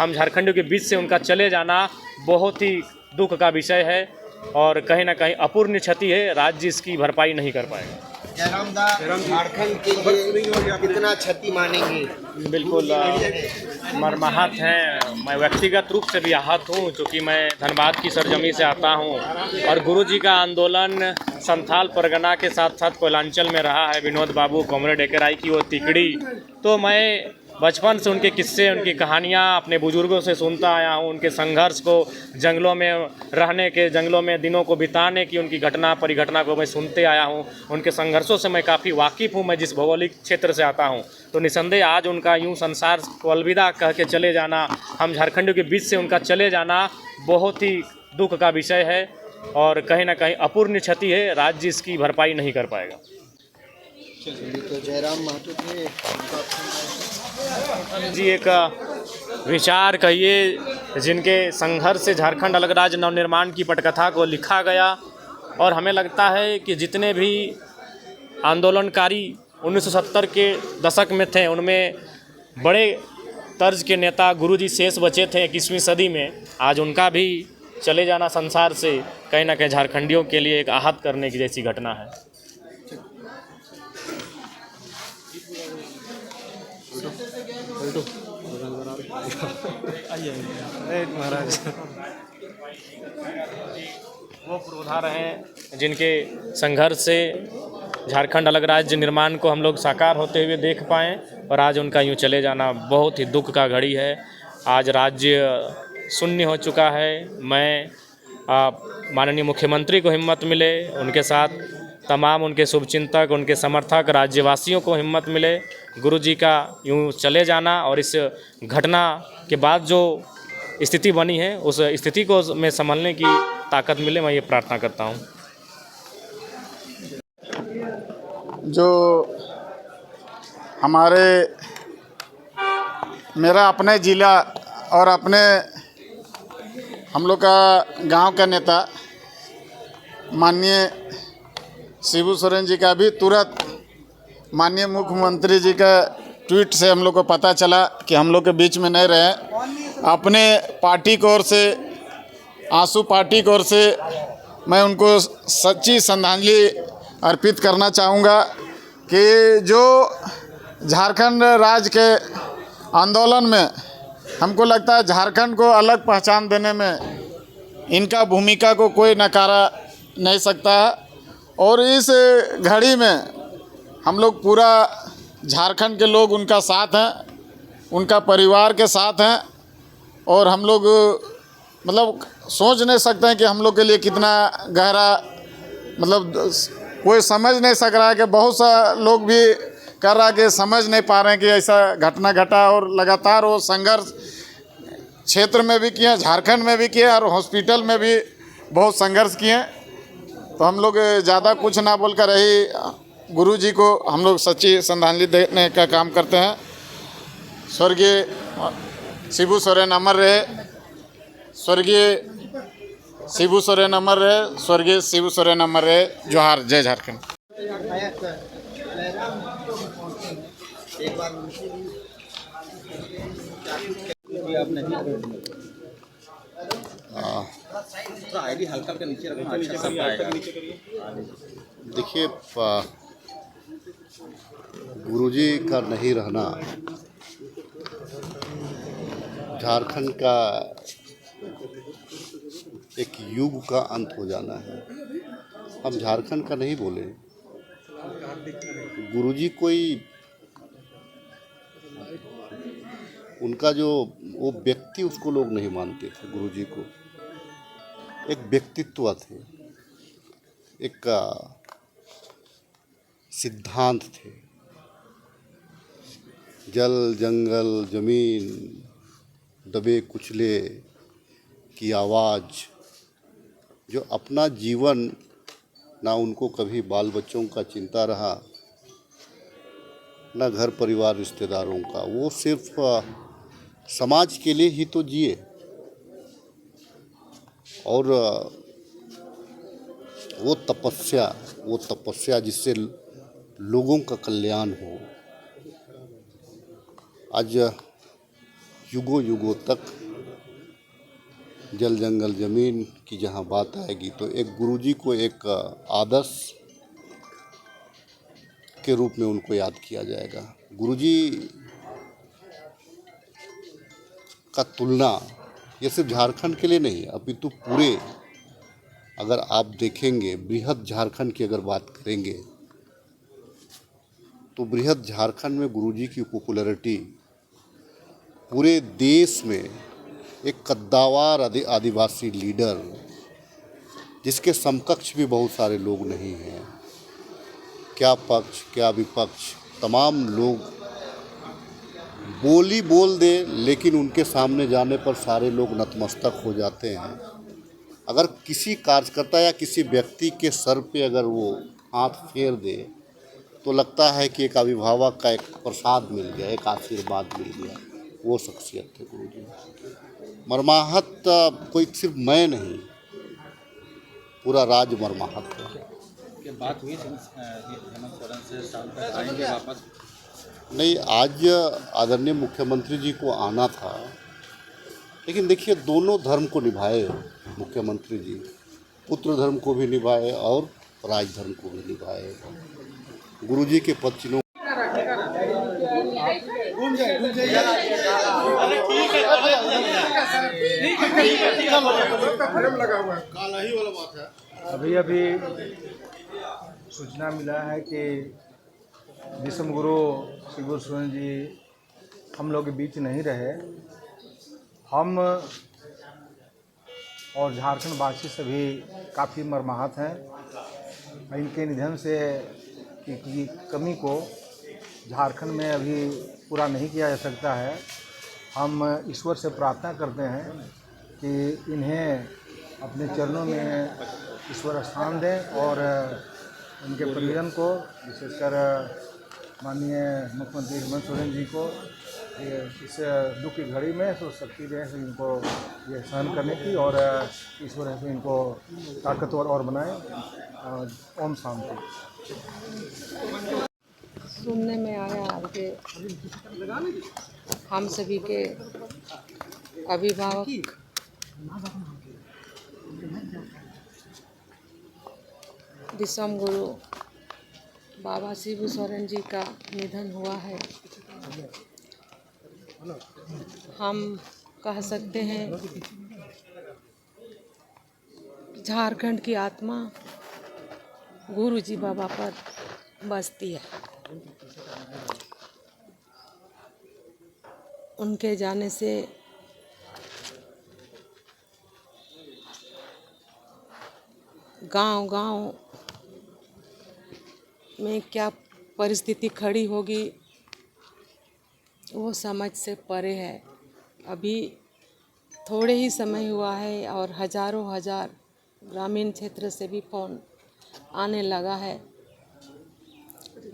हम झारखंडियों के बीच से उनका चले जाना बहुत ही दुख का विषय है और कहीं ना कहीं अपूर्णीय क्षति है। राज्य इसकी भरपाई नहीं कर पाएगा। जयराम दा झारखंड के लिए कितना क्षति मानेंगे? बिल्कुल मर्माहत हैं। मैं व्यक्तिगत रूप से भी आहत हूँ, क्योंकि मैं धनबाद की सरजमी से आता हूँ और गुरुजी का आंदोलन संथाल परगना के साथ साथ कोयलांचल में रहा है। विनोद बाबू, कॉमरेड एकराई की वो तिकड़ी, तो मैं बचपन से उनके किस्से, उनकी कहानियाँ अपने बुजुर्गों से सुनता आया हूँ। उनके संघर्ष को, जंगलों में रहने के, जंगलों में दिनों को बिताने की उनकी घटना परिघटना को मैं सुनते आया हूँ। उनके संघर्षों से मैं काफ़ी वाकिफ़ हूँ, मैं जिस भौगोलिक क्षेत्र से आता हूँ। तो निसंदेह आज उनका यूँ संसार को अलविदा कह के चले जाना, हम झारखंडियों के बीच से उनका चले जाना बहुत ही दुख का विषय है और कहीं ना कहीं अपूर्णीय क्षति है। राज्य इसकी भरपाई नहीं कर पाएगा। तो जयराम महतो थे जी, एक विचार कहिए जिनके संघर्ष से झारखंड अलग राज्य नवनिर्माण की पटकथा को लिखा गया। और हमें लगता है कि जितने भी आंदोलनकारी 1970 के दशक में थे, उनमें बड़े तर्ज के नेता गुरुजी शेष बचे थे 21वीं सदी में। आज उनका भी चले जाना संसार से कहीं ना कहीं झारखंडियों के लिए एक आहत करने की जैसी घटना है। महाराज वो पुरोधा रहे जिनके संघर्ष से झारखंड अलग राज्य निर्माण को हम लोग साकार होते हुए देख पाएँ, और आज उनका यूँ चले जाना बहुत ही दुख का घड़ी है। आज राज्य शून्य हो चुका है। मैं माननीय मुख्यमंत्री को हिम्मत मिले, उनके साथ तमाम उनके शुभचिंतक, उनके समर्थक, राज्यवासियों को हिम्मत मिले गुरुजी का यूँ चले जाना और इस घटना के बाद जो स्थिति बनी है उस स्थिति को में संभलने की ताकत मिले, मैं ये प्रार्थना करता हूँ। जो हमारे मेरा अपने ज़िला और अपने हम लोग का गांव का नेता माननीय शिबू सोरेन जी का भी तुरंत माननीय मुख्यमंत्री जी का ट्वीट से हम लोग को पता चला कि हम लोग के बीच में नहीं रहे। अपने पार्टी की ओर से, आंसू पार्टी की ओर से मैं उनको सच्ची श्रद्धांजलि अर्पित करना चाहूँगा कि जो झारखंड राज्य के आंदोलन में हमको लगता है झारखंड को अलग पहचान देने में इनका भूमिका को कोई नकारा नहीं सकता है। और इस घड़ी में हम लोग पूरा झारखंड के लोग उनका साथ हैं, उनका परिवार के साथ हैं। और हम लोग मतलब सोच नहीं सकते हैं कि हम लोग के लिए कितना गहरा, मतलब कोई समझ नहीं सक रहा है कि बहुत सा लोग भी कर रहा है कि समझ नहीं पा रहे हैं कि ऐसा घटना घटा। और लगातार वो संघर्ष क्षेत्र में भी किए, झारखंड में भी किए और हॉस्पिटल में भी बहुत संघर्ष किए। तो हम लोग ज़्यादा कुछ ना बोलकर रही गुरुजी को हम लोग सच्ची श्रद्धांजलि देने का काम करते हैं। स्वर्गीय शिबू सोरेन अमर रहे, स्वर्गीय शिबू सोरेन अमर रहे, स्वर्गीय शिबू सोरेन अमर रहे। जोहार, जय झारखंड। एक बार आईडी हल्का के नीचे रखना, अच्छा सब आएगा। देखिए, गुरुजी का नहीं रहना झारखंड का एक युग का अंत हो जाना है। हम झारखंड का नहीं बोले, गुरुजी कोई उनका जो वो व्यक्ति, उसको लोग नहीं मानते थे। गुरुजी को एक व्यक्तित्व थे, एक सिद्धांत थे। जल, जंगल, ज़मीन, दबे कुचले की आवाज़, जो अपना जीवन, ना उनको कभी बाल बच्चों का चिंता रहा, ना घर परिवार रिश्तेदारों का। वो सिर्फ समाज के लिए ही तो जिए। और वो तपस्या जिससे लोगों का कल्याण हो। आज युगों युगों तक जल जंगल ज़मीन की जहाँ बात आएगी तो एक गुरुजी को एक आदर्श के रूप में उनको याद किया जाएगा। गुरुजी का तुलना ये सिर्फ झारखंड के लिए नहीं, अपितु पूरे अगर आप देखेंगे बृहद झारखंड की अगर बात करेंगे तो बृहद झारखंड में गुरुजी की पॉपुलैरिटी पूरे देश में एक कद्दावर आदिवासी लीडर जिसके समकक्ष भी बहुत सारे लोग नहीं हैं, क्या पक्ष क्या विपक्ष तमाम लोग बोली बोल दे लेकिन उनके सामने जाने पर सारे लोग नतमस्तक हो जाते हैं। अगर किसी कार्यकर्ता या किसी व्यक्ति के सर पे अगर वो हाथ फेर दे तो लगता है कि एक अभिभावक का एक प्रसाद मिल गया, एक आशीर्वाद मिल गया। वो शख्सियत थे गुरुजी। मर्माहत कोई सिर्फ मैं नहीं, पूरा राज मर्माहत है। बात हुई हेमंत सोरेन से शाम तक आएंगे वापस? नहीं, आज आदरणीय मुख्यमंत्री जी को आना था, लेकिन देखिए दोनों धर्म को निभाए मुख्यमंत्री जी, पुत्र धर्म को भी निभाए और राज धर्म को भी निभाए। गुरुजी के पद अभी सूचना मिला है कि विश्व गुरु शिबू सोरेन जी हम लोग के बीच नहीं रहे। हम और झारखंड वासी सभी काफ़ी मर्माहत हैं। इनके निधन से की कमी को झारखंड में अभी पूरा नहीं किया जा सकता है। हम ईश्वर से प्रार्थना करते हैं कि इन्हें अपने चरणों में ईश्वर स्थान दें और उनके परिजन को, विशेषकर माननीय मुख्यमंत्री हेमंत सोरेन जी को इस दुख की घड़ी में तो शक्ति दें इनको ये सहन करने की, और ईश्वर है इनको ताकतवर और बनाए। ओम शांति। सुनने में आया कि हम सभी के अभिभावक विश्व गुरु बाबा शिबू सोरेन जी का निधन हुआ है। हम कह सकते हैं झारखंड की आत्मा गुरु जी बाबा पर बसती है। उनके जाने से गांव-गांव में क्या परिस्थिति खड़ी होगी वो समझ से परे है। अभी थोड़े ही समय हुआ है और हजारों हजार ग्रामीण क्षेत्र से भी फ़ोन आने लगा है।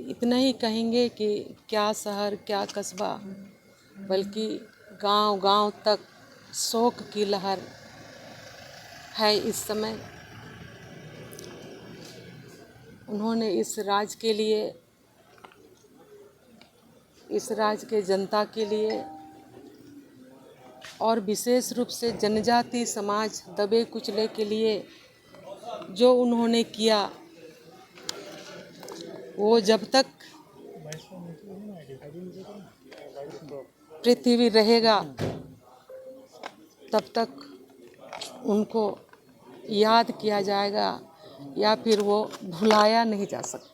इतना ही कहेंगे कि क्या शहर क्या कस्बा, बल्कि गांव-गांव तक शोक की लहर है इस समय। उन्होंने इस राज्य के लिए, इस राज्य के जनता के लिए और विशेष रूप से जनजाति समाज दबे कुचले के लिए जो उन्होंने किया, वो जब तक पृथ्वी रहेगा तब तक उनको याद किया जाएगा या फिर वो भुलाया नहीं जा सकता।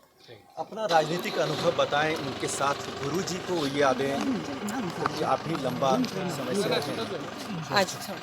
अपना राजनीतिक अनुभव बताएं उनके साथ गुरुजी को यादें काफ़ी लंबा समय से रहे। अच्छा।